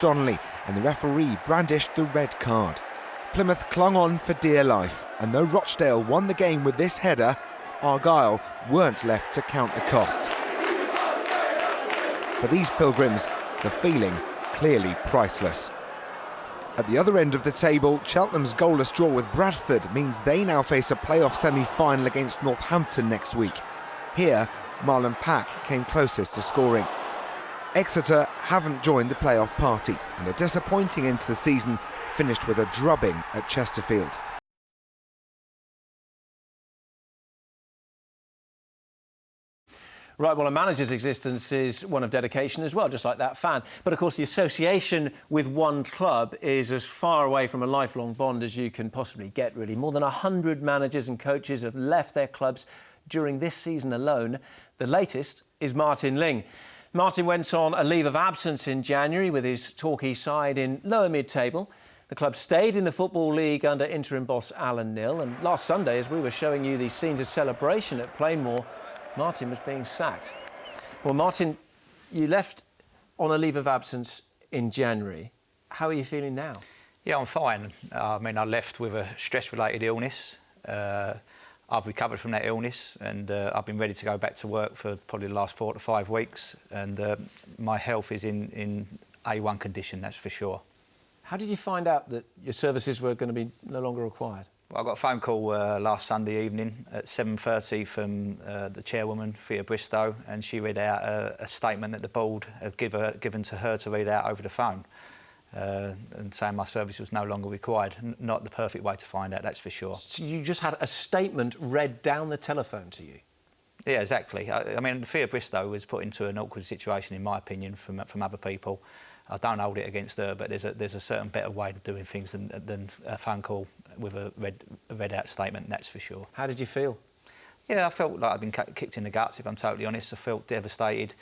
Donnelly, and the referee brandished the red card. Plymouth clung on for dear life, and though Rochdale won the game with this header, Argyle weren't left to count the cost. For these pilgrims, the feeling clearly priceless. At the other end of the table, Cheltenham's goalless draw with Bradford means they now face a playoff semi-final against Northampton next week. Here, Marlon Pack came closest to scoring. Exeter haven't joined the playoff party, and a disappointing end to the season finished with a drubbing at Chesterfield. Right, well, a manager's existence is one of dedication as well, just like that fan. But, of course, the association with one club is as far away from a lifelong bond as you can possibly get, really. More than 100 managers and coaches have left their clubs during this season alone. The latest is Martin Ling. Martin went on a leave of absence in January with his Torquay side in lower mid-table. The club stayed in the Football League under interim boss Alan Nill. And last Sunday, as we were showing you these scenes of celebration at Plainmoor, Martin was being sacked. Well, Martin, you left on a leave of absence in January. How are you feeling now? Yeah, I'm fine. I mean, I left with a stress-related illness. I've recovered from that illness and I've been ready to go back to work for probably the last 4 to 5 weeks. And my health is in A1 condition, that's for sure. How did you find out that your services were going to be no longer required? Well, I got a phone call last Sunday evening at 7:30 from the chairwoman, Thea Bristow, and she read out a statement that the board had given to her to read out over the phone, and saying my service was no longer required. Not the perfect way to find out, that's for sure. So you just had a statement read down the telephone to you? Yeah, exactly. I mean, Thea Bristow was put into an awkward situation, in my opinion, from other people. I don't hold it against her, but there's a certain better way of doing things than a phone call with a read out statement, that's for sure. How did you feel? Yeah, I felt like I'd been kicked in the guts, if I'm totally honest. I felt devastated.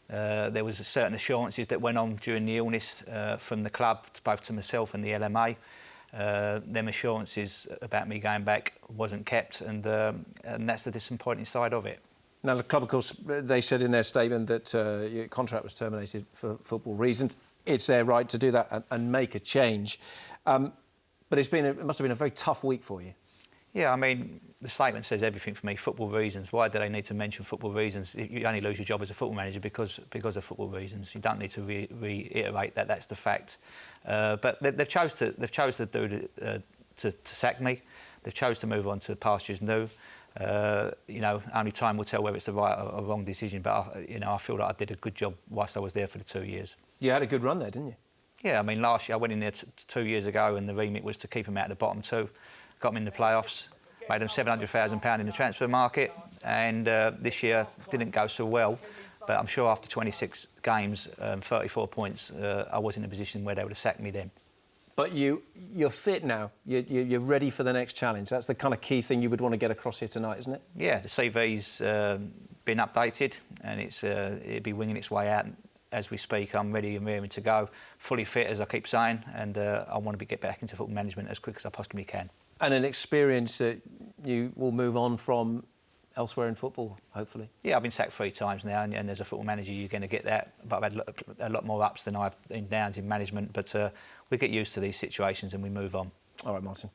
There was certain assurances that went on during the illness from the club, both to myself and the LMA. Them assurances about me going back wasn't kept, and that's the disappointing side of it. Now, the club, of course, they said in their statement that your contract was terminated for football reasons. It's their right to do that and make a change. But it must have been a very tough week for you. Yeah, I mean, the statement says everything for me, football reasons. Why do they need to mention football reasons? You only lose your job as a football manager because of football reasons. You don't need to reiterate that that's the fact. But they've chose to do to sack me. They've chose to move on to pastures new. You know, only time will tell whether it's the right or wrong decision. But I feel like I did a good job whilst I was there for the 2 years. You had a good run there, didn't you? Yeah, I mean, last year I went in there 2 years ago, and the remit was to keep them out of the bottom two. Got them in the playoffs, made them £700,000 in the transfer market, and this year didn't go so well. But I'm sure after 26 games, 34 points, I was in a position where they would have sacked me then. But you're fit now. You're ready for the next challenge. That's the kind of key thing you would want to get across here tonight, isn't it? Yeah, the CV's been updated, and it'll be winging its way out as we speak. I'm ready and raring to go, fully fit, as I keep saying, and I want to get back into football management as quick as I possibly can. And an experience that you will move on from elsewhere in football, hopefully. Yeah, I've been sacked 3 times now, and as a football manager, you're going to get that. But I've had a lot more ups than I've in downs in management. But we get used to these situations and we move on. All right, Martin.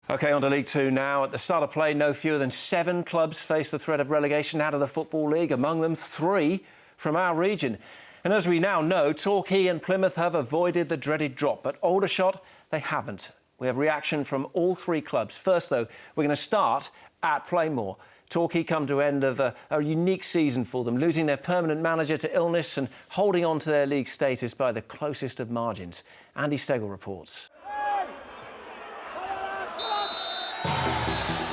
OK, on to League Two now. At the start of play, no fewer than 7 clubs face the threat of relegation out of the Football League, among them 3 from our region. And as we now know, Torquay and Plymouth have avoided the dreaded drop, but Aldershot, they haven't. We have reaction from all 3 clubs. First, though, we're going to start at Plainmoor. Torquay come to end of a unique season for them, losing their permanent manager to illness and holding on to their league status by the closest of margins. Andy Stegel reports.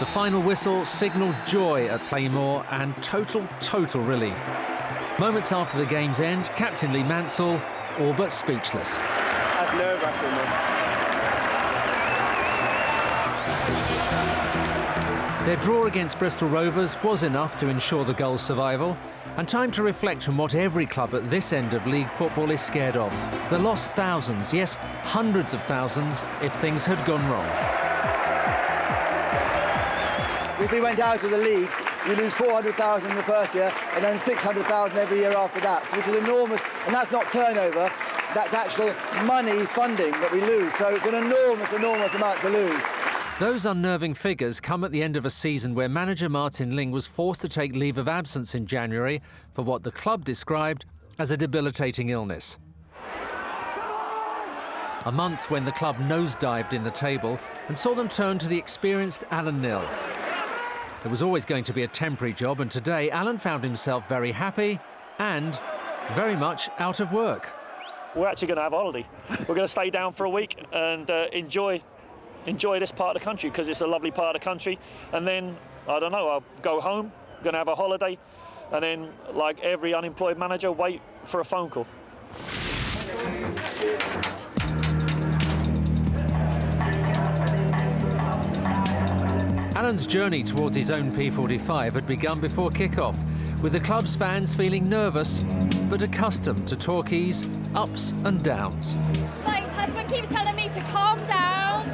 The final whistle signalled joy at Plainmoor and total relief. Moments after the game's end, Captain Lee Mansell all but speechless. That's nerve-wracking, man. Their draw against Bristol Rovers was enough to ensure the Gulls' survival, and time to reflect on what every club at this end of league football is scared of. The lost thousands, yes, hundreds of thousands, if things had gone wrong. If we went out of the league, you lose 400,000 in the first year and then 600,000 every year after that, which is enormous. And that's not turnover, that's actual money funding that we lose. So it's an enormous, enormous amount to lose. Those unnerving figures come at the end of a season where manager Martin Ling was forced to take leave of absence in January for what the club described as a debilitating illness. A month when the club nosedived in the table and saw them turn to the experienced Alan Knill. It was always going to be a temporary job, and today Alan found himself very happy and very much out of work. We're actually going to have a holiday. We're going to stay down for a week and enjoy this part of the country, because it's a lovely part of the country. And then, I don't know, I'll go home, going to have a holiday, and then, like every unemployed manager, wait for a phone call. Alan's journey towards his own P45 had begun before kick-off, with the club's fans feeling nervous but accustomed to Torquay's ups and downs. My husband keeps telling me to calm down,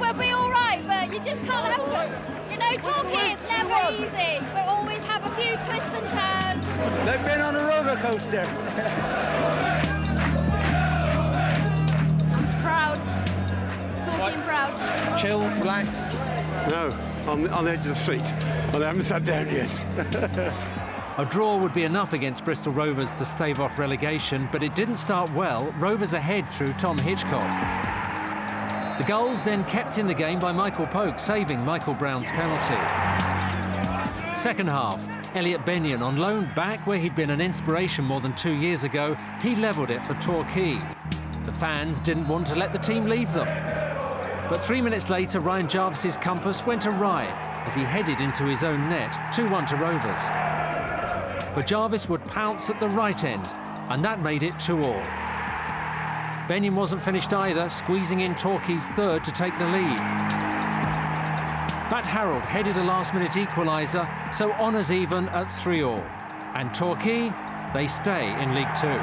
we'll be all right, but you just can't help it. You know, Torquay, it's never easy. We'll always have a few twists and turns. They've been on a roller coaster. I'm proud. Torquay proud. Chill, relaxed. No, on the edge of the seat. I haven't sat down yet. A draw would be enough against Bristol Rovers to stave off relegation, but it didn't start well. Rovers ahead through Tom Hitchcock. The goals then kept in the game by Michael Polk, saving Michael Brown's penalty. Second half, Elliot Benyon on loan back where he'd been an inspiration more than 2 years ago. He levelled it for Torquay. The fans didn't want to let the team leave them. But 3 minutes later, Ryan Jarvis's compass went awry as he headed into his own net, 2-1 to Rovers. But Jarvis would pounce at the right end, and that made it 2-2. Benyon wasn't finished either, squeezing in Torquay's third to take the lead. Matt Harrold headed a last-minute equaliser, so honours even at 3-3. And Torquay, they stay in League Two.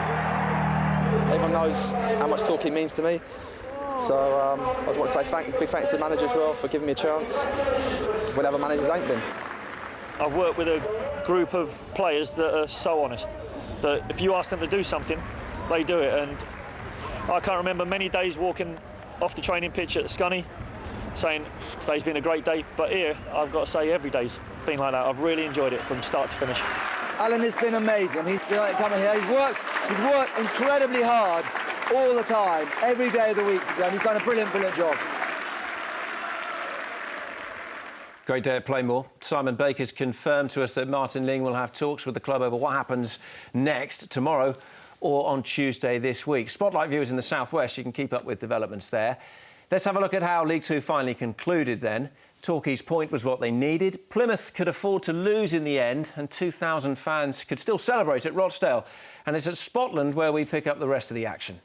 Everyone knows how much Torquay means to me. So I just want to say big thanks to the manager as well for giving me a chance when other managers ain't been. I've worked with a group of players that are so honest that if you ask them to do something, they do it. And I can't remember many days walking off the training pitch at Scunny saying today's been a great day, but here I've got to say every day's been like that. I've really enjoyed it from start to finish. Alan has been amazing. He's coming here. He's worked incredibly hard all the time, every day of the week, and he's done a brilliant job. Great day at Playmore. Simon Baker's confirmed to us that Martin Ling will have talks with the club over what happens next, tomorrow or on Tuesday this week. Spotlight viewers in the southwest, you can keep up with developments there. Let's have a look at how League Two finally concluded then. Torquay's point was what they needed. Plymouth could afford to lose in the end, and 2,000 fans could still celebrate at Rochdale. And it's at Spotland where we pick up the rest of the action.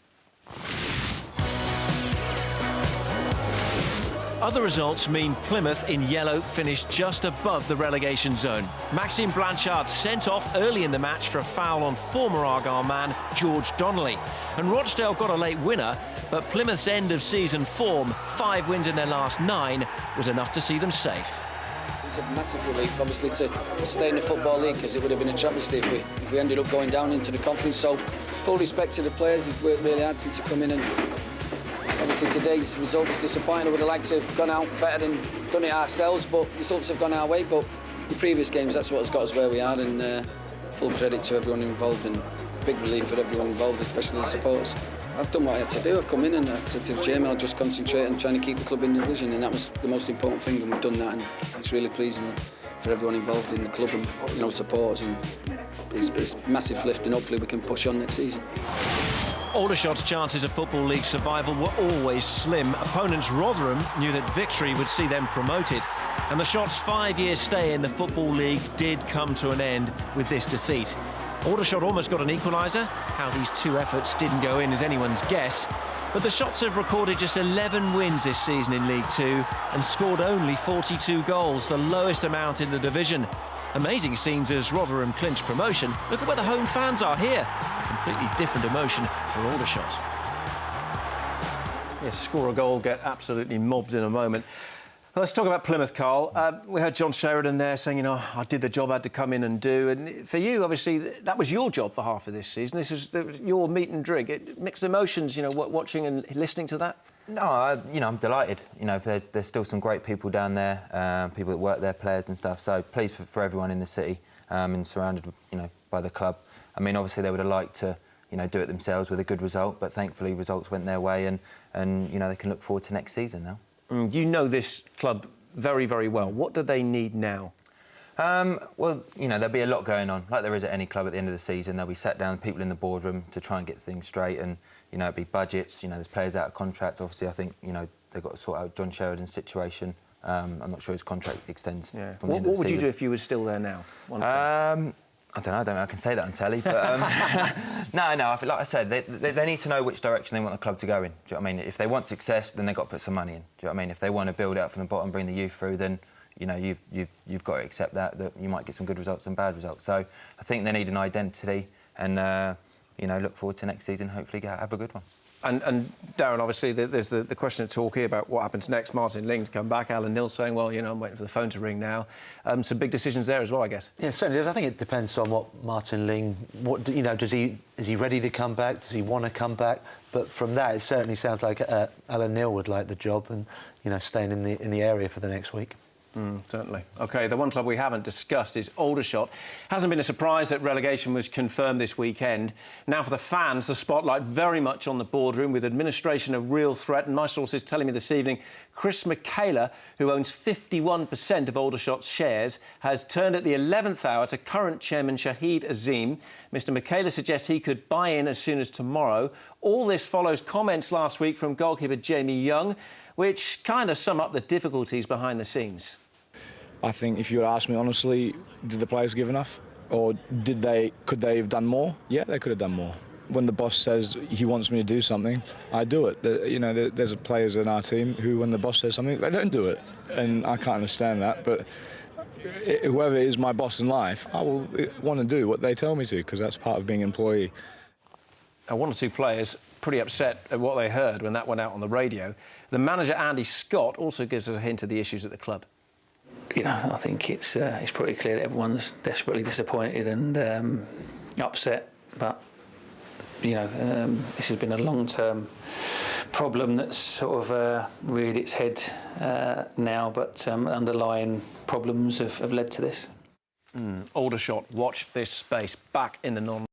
Other results mean Plymouth in yellow finished just above the relegation zone. Maxime Blanchard sent off early in the match for a foul on former Argyle man George Donnelly. And Rochdale got a late winner, but Plymouth's end-of-season form, 5 wins in their last 9, was enough to see them safe. It's a massive relief, obviously, to stay in the Football League, because it would have been a travesty if we ended up going down into the conference. So, full respect to the players. They've worked really hard since they come in, and obviously today's result was disappointing. I would have liked to have gone out better and done it ourselves, but results have gone our way. But the previous games, that's what has got us where we are, and full credit to everyone involved, and big relief for everyone involved, especially the supporters. I've done what I had to do. I've come in and to Jamie, I'll just concentrate on trying to keep the club in the division, and that was the most important thing, and we've done that, and it's really pleasing for everyone involved in the club and supporters, and it's massive lift, and hopefully we can push on next season. Aldershot's chances of Football League survival were always slim. Opponents Rotherham knew that victory would see them promoted, and the Shot's 5-year stay in the Football League did come to an end with this defeat. Aldershot almost got an equaliser. How these two efforts didn't go in is anyone's guess. But the Shots have recorded just 11 wins this season in League Two and scored only 42 goals, the lowest amount in the division. Amazing scenes as Rotherham clinch promotion. Look at where the home fans are here. A completely different emotion for Aldershot. Yes, score a goal, get absolutely mobbed in a moment. Let's talk about Plymouth, Carl. We heard John Sheridan there saying, you know, I did the job I had to come in and do. And for you, obviously, that was your job for half of this season. This was your meat and drink. Mixed emotions, you know, watching and listening to that? No, you know, I'm delighted. You know, there's still some great people down there, people that work there, players and stuff. So pleased for everyone in the city and surrounded, you know, by the club. I mean, obviously, they would have liked to, you know, do it themselves with a good result, but thankfully results went their way and you know, they can look forward to next season now. You know this club very, very well. What do they need now? Well, you know, there'll be a lot going on, like there is at any club at the end of the season. There'll be sat down people in the boardroom to try and get things straight and, you know, it'll be budgets, you know, there's players out of contract. Obviously, I think, you know, they've got to sort out John Sheridan's situation. I'm not sure his contract extends from the end of the season. What would you do if you were still there now? I don't know, I can say that on telly, but no, I feel, like I said, they need to know which direction they want the club to go in. Do you know what I mean? If they want success, then they've got to put some money in. Do you know what I mean? If they want to build it up from the bottom, bring the youth through, then, you know, you've got to accept that you might get some good results and bad results. So I think they need an identity and, you know, look forward to next season, hopefully have a good one. And Darren, obviously, there's the question at Torquay about what happens next. Martin Ling to come back. Alan Neil saying, well, you know, I'm waiting for the phone to ring now. Some big decisions there as well, I guess. Yeah, certainly does. I think it depends on what Martin Ling... you know, is he ready to come back? Does he want to come back? But from that, it certainly sounds like Alan Neil would like the job and, you know, staying in the area for the next week. Certainly. OK, the one club we haven't discussed is Aldershot. Hasn't been a surprise that relegation was confirmed this weekend. Now for the fans, the spotlight very much on the boardroom with administration a real threat. And my sources telling me this evening, Chris Michaela, who owns 51% of Aldershot's shares, has turned at the 11th hour to current chairman Shahid Azim. Mr Michaela suggests he could buy in as soon as tomorrow. All this follows comments last week from goalkeeper Jamie Young, which kind of sum up the difficulties behind the scenes. I think if you would ask me honestly, did the players give enough? Or could they have done more? Yeah, they could have done more. When the boss says he wants me to do something, I do it. You know, there's players in our team who, when the boss says something, they don't do it. And I can't understand that. But whoever is my boss in life, I will want to do what they tell me to, because that's part of being an employee. One or two players pretty upset at what they heard when that went out on the radio. The manager, Andy Scott, also gives us a hint of the issues at the club. You know, I think it's pretty clear that everyone's desperately disappointed and upset. But, you know, this has been a long-term problem that's sort of reared its head now, but underlying problems have led to this. Aldershot, watch this space. Back in the non...